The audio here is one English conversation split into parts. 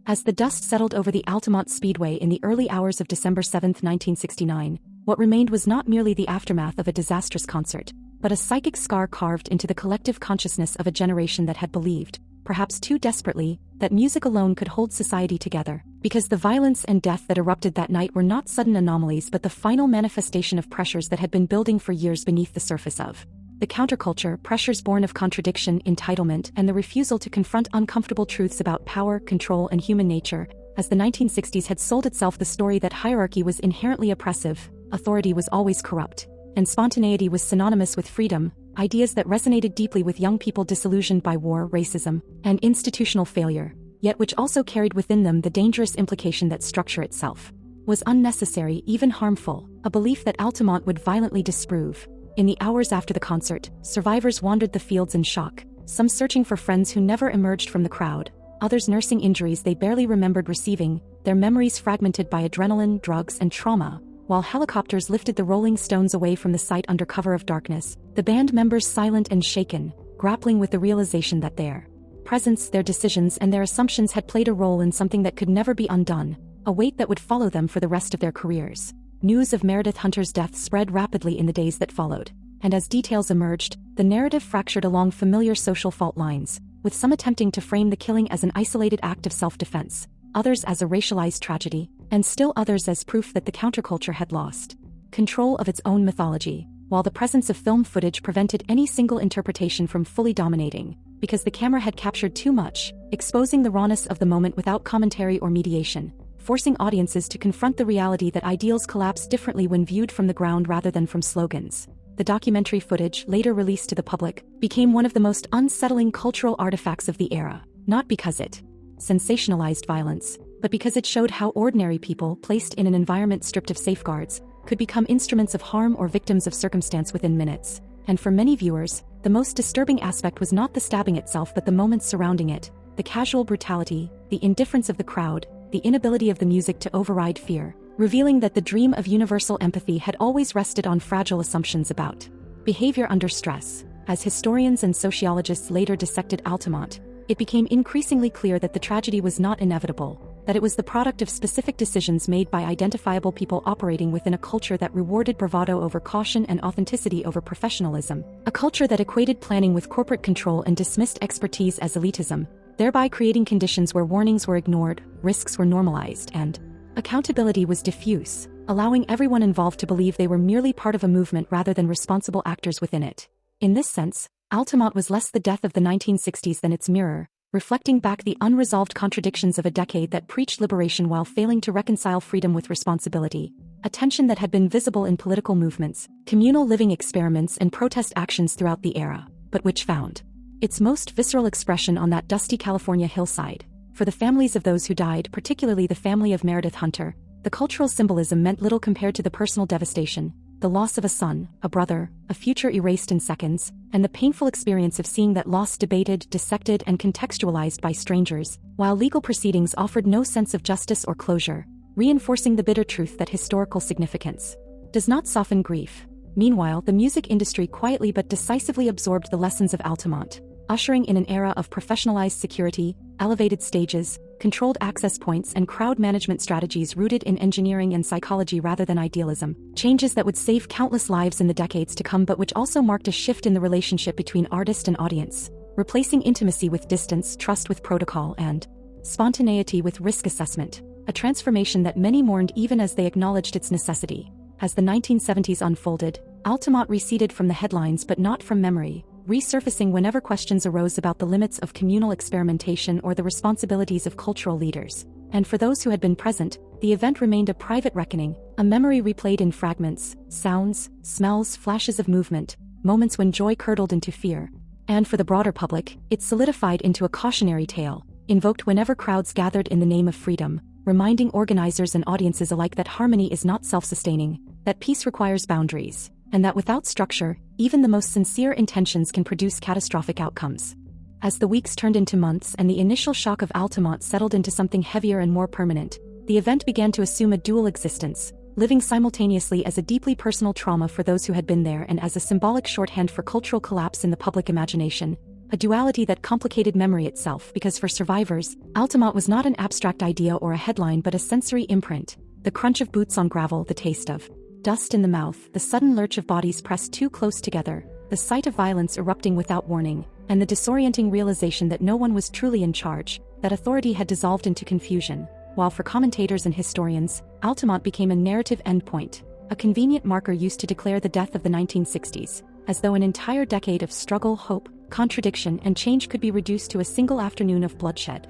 As the dust settled over the Altamont Speedway in the early hours of December 7, 1969, what remained was not merely the aftermath of a disastrous concert, but a psychic scar carved into the collective consciousness of a generation that had believed, perhaps too desperately, that music alone could hold society together. Because the violence and death that erupted that night were not sudden anomalies but the final manifestation of pressures that had been building for years beneath the surface of the counterculture, pressures born of contradiction, entitlement, and the refusal to confront uncomfortable truths about power, control, and human nature. As the 1960s had sold itself the story that hierarchy was inherently oppressive, authority was always corrupt, and spontaneity was synonymous with freedom, ideas that resonated deeply with young people disillusioned by war, racism, and institutional failure, yet which also carried within them the dangerous implication that structure itself was unnecessary, even harmful, a belief that Altamont would violently disprove. In the hours after the concert, survivors wandered the fields in shock, some searching for friends who never emerged from the crowd, others nursing injuries they barely remembered receiving, their memories fragmented by adrenaline, drugs, and trauma. While helicopters lifted the Rolling Stones away from the site under cover of darkness, the band members silent and shaken, grappling with the realization that their presence, their decisions, and their assumptions had played a role in something that could never be undone, a weight that would follow them for the rest of their careers. News of Meredith Hunter's death spread rapidly in the days that followed, and as details emerged, the narrative fractured along familiar social fault lines, with some attempting to frame the killing as an isolated act of self-defense, others as a racialized tragedy, and still others as proof that the counterculture had lost control of its own mythology, while the presence of film footage prevented any single interpretation from fully dominating, because the camera had captured too much, exposing the rawness of the moment without commentary or mediation, forcing audiences to confront the reality that ideals collapse differently when viewed from the ground rather than from slogans. The documentary footage, later released to the public, became one of the most unsettling cultural artifacts of the era, not because it sensationalized violence, but because it showed how ordinary people, placed in an environment stripped of safeguards, could become instruments of harm or victims of circumstance within minutes. And for many viewers, the most disturbing aspect was not the stabbing itself but the moments surrounding it, the casual brutality, the indifference of the crowd, the inability of the music to override fear, revealing that the dream of universal empathy had always rested on fragile assumptions about behavior under stress. As historians and sociologists later dissected Altamont, it became increasingly clear that the tragedy was not inevitable, that it was the product of specific decisions made by identifiable people operating within a culture that rewarded bravado over caution and authenticity over professionalism, a culture that equated planning with corporate control and dismissed expertise as elitism, thereby creating conditions where warnings were ignored, risks were normalized, and accountability was diffuse, allowing everyone involved to believe they were merely part of a movement rather than responsible actors within it. In this sense, Altamont was less the death of the 1960s than its mirror, reflecting back the unresolved contradictions of a decade that preached liberation while failing to reconcile freedom with responsibility, a tension that had been visible in political movements, communal living experiments, and protest actions throughout the era, but which found its most visceral expression on that dusty California hillside. For the families of those who died, particularly the family of Meredith Hunter, the cultural symbolism meant little compared to the personal devastation, the loss of a son, a brother, a future erased in seconds, and the painful experience of seeing that loss debated, dissected, and contextualized by strangers, while legal proceedings offered no sense of justice or closure, reinforcing the bitter truth that historical significance does not soften grief. Meanwhile, the music industry quietly but decisively absorbed the lessons of Altamont, ushering in an era of professionalized security, elevated stages, controlled access points, and crowd management strategies rooted in engineering and psychology rather than idealism, changes that would save countless lives in the decades to come but which also marked a shift in the relationship between artist and audience, replacing intimacy with distance, trust with protocol, and spontaneity with risk assessment, a transformation that many mourned even as they acknowledged its necessity. As the 1970s unfolded, Altamont receded from the headlines but not from memory, resurfacing whenever questions arose about the limits of communal experimentation or the responsibilities of cultural leaders. And for those who had been present, the event remained a private reckoning, a memory replayed in fragments, sounds, smells, flashes of movement, moments when joy curdled into fear. And for the broader public, it solidified into a cautionary tale, invoked whenever crowds gathered in the name of freedom, reminding organizers and audiences alike that harmony is not self-sustaining, that peace requires boundaries, and that without structure, even the most sincere intentions can produce catastrophic outcomes. As the weeks turned into months and the initial shock of Altamont settled into something heavier and more permanent, the event began to assume a dual existence, living simultaneously as a deeply personal trauma for those who had been there and as a symbolic shorthand for cultural collapse in the public imagination. a duality that complicated memory itself because for survivors, Altamont was not an abstract idea or a headline but a sensory imprint. The crunch of boots on gravel, the taste of dust in the mouth, the sudden lurch of bodies pressed too close together, the sight of violence erupting without warning, and the disorienting realization that no one was truly in charge, that authority had dissolved into confusion. While for commentators and historians, Altamont became a narrative endpoint, a convenient marker used to declare the death of the 1960s, as though an entire decade of struggle, hope, contradiction, and change could be reduced to a single afternoon of bloodshed.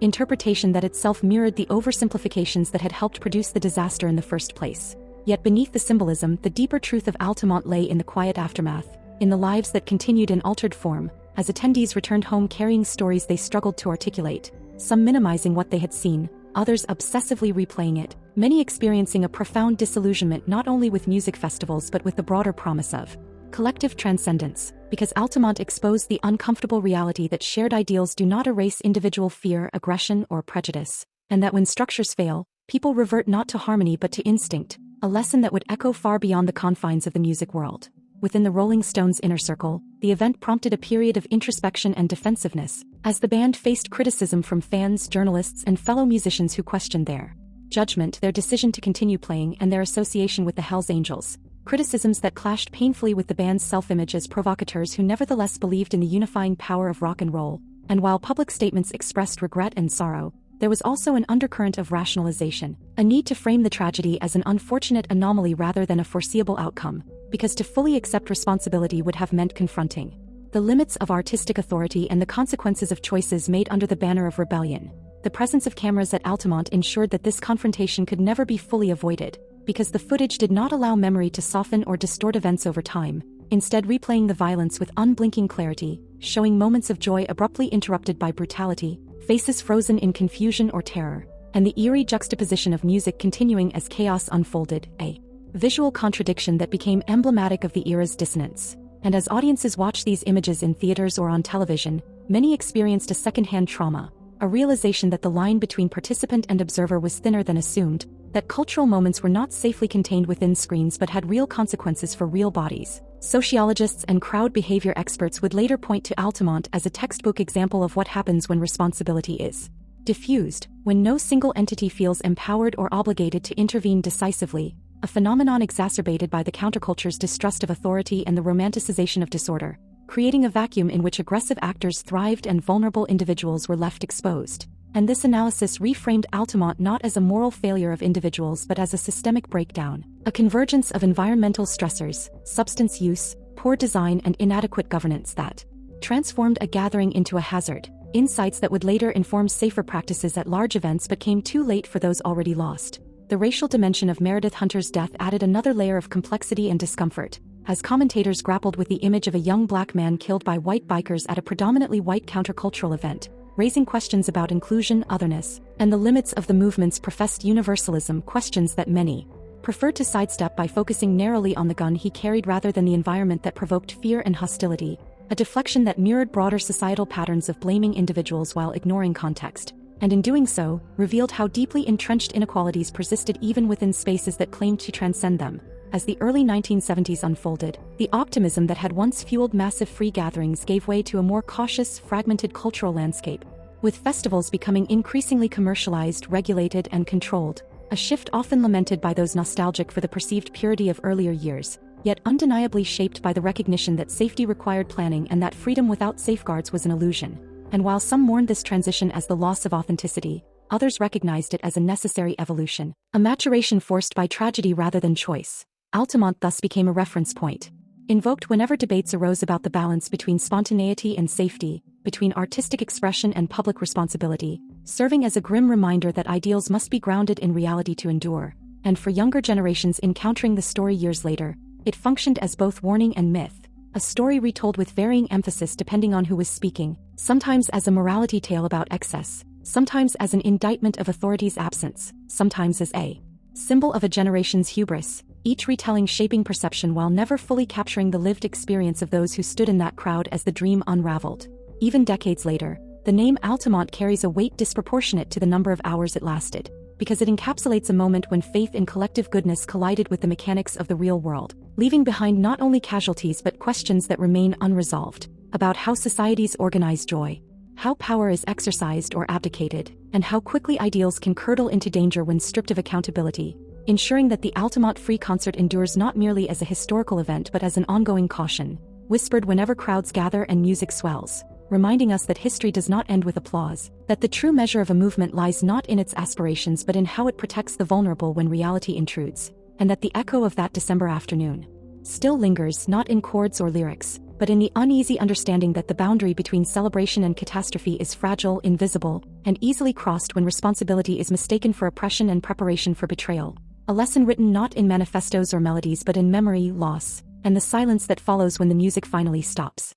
Interpretation that itself mirrored the oversimplifications that had helped produce the disaster in the first place. Yet beneath the symbolism, the deeper truth of Altamont lay in the quiet aftermath, in the lives that continued in altered form, as attendees returned home carrying stories they struggled to articulate, some minimizing what they had seen, others obsessively replaying it, many experiencing a profound disillusionment not only with music festivals but with the broader promise of collective transcendence, because Altamont exposed the uncomfortable reality that shared ideals do not erase individual fear, aggression, or prejudice, and that when structures fail, people revert not to harmony but to instinct, a lesson that would echo far beyond the confines of the music world. Within the Rolling Stones' inner circle, the event prompted a period of introspection and defensiveness, as the band faced criticism from fans, journalists, and fellow musicians who questioned their judgment, their decision to continue playing, and their association with the Hells Angels. Criticisms that clashed painfully with the band's self-image as provocateurs who nevertheless believed in the unifying power of rock and roll. And while public statements expressed regret and sorrow, there was also an undercurrent of rationalization, a need to frame the tragedy as an unfortunate anomaly rather than a foreseeable outcome, because to fully accept responsibility would have meant confronting the limits of artistic authority and the consequences of choices made under the banner of rebellion. The presence of cameras at Altamont ensured that this confrontation could never be fully avoided, because the footage did not allow memory to soften or distort events over time, instead replaying the violence with unblinking clarity, showing moments of joy abruptly interrupted by brutality, faces frozen in confusion or terror, and the eerie juxtaposition of music continuing as chaos unfolded, a visual contradiction that became emblematic of the era's dissonance. And as audiences watched these images in theaters or on television, many experienced a second-hand trauma, a realization that the line between participant and observer was thinner than assumed, that cultural moments were not safely contained within screens but had real consequences for real bodies. Sociologists and crowd behavior experts would later point to Altamont as a textbook example of what happens when responsibility is diffused, when no single entity feels empowered or obligated to intervene decisively, a phenomenon exacerbated by the counterculture's distrust of authority and the romanticization of disorder, creating a vacuum in which aggressive actors thrived and vulnerable individuals were left exposed. And this analysis reframed Altamont not as a moral failure of individuals but as a systemic breakdown, a convergence of environmental stressors, substance use, poor design, and inadequate governance that transformed a gathering into a hazard, insights that would later inform safer practices at large events but came too late for those already lost. The racial dimension of Meredith Hunter's death added another layer of complexity and discomfort, as commentators grappled with the image of a young black man killed by white bikers at a predominantly white countercultural event, raising questions about inclusion, otherness, and the limits of the movement's professed universalism, questions that many preferred to sidestep by focusing narrowly on the gun he carried rather than the environment that provoked fear and hostility, a deflection that mirrored broader societal patterns of blaming individuals while ignoring context, and in doing so, revealed how deeply entrenched inequalities persisted even within spaces that claimed to transcend them. As the early 1970s unfolded, the optimism that had once fueled massive free gatherings gave way to a more cautious, fragmented cultural landscape, with festivals becoming increasingly commercialized, regulated, and controlled, a shift often lamented by those nostalgic for the perceived purity of earlier years, yet undeniably shaped by the recognition that safety required planning and that freedom without safeguards was an illusion. And while some mourned this transition as the loss of authenticity, others recognized it as a necessary evolution, a maturation forced by tragedy rather than choice. Altamont thus became a reference point, invoked whenever debates arose about the balance between spontaneity and safety, between artistic expression and public responsibility, serving as a grim reminder that ideals must be grounded in reality to endure. And for younger generations encountering the story years later, it functioned as both warning and myth, a story retold with varying emphasis depending on who was speaking, sometimes as a morality tale about excess, sometimes as an indictment of authority's absence, sometimes as a symbol of a generation's hubris, each retelling shaping perception while never fully capturing the lived experience of those who stood in that crowd as the dream unraveled. Even decades later, the name Altamont carries a weight disproportionate to the number of hours it lasted, because it encapsulates a moment when faith in collective goodness collided with the mechanics of the real world, leaving behind not only casualties but questions that remain unresolved. about how societies organize joy, how power is exercised or abdicated, and how quickly ideals can curdle into danger when stripped of accountability, ensuring that the Altamont Free Concert endures not merely as a historical event but as an ongoing caution, whispered whenever crowds gather and music swells, reminding us that history does not end with applause, that the true measure of a movement lies not in its aspirations but in how it protects the vulnerable when reality intrudes, and that the echo of that December afternoon still lingers not in chords or lyrics, but in the uneasy understanding that the boundary between celebration and catastrophe is fragile, invisible, and easily crossed when responsibility is mistaken for oppression and preparation for betrayal. A lesson written not in manifestos or melodies but in memory, loss, and the silence that follows when the music finally stops.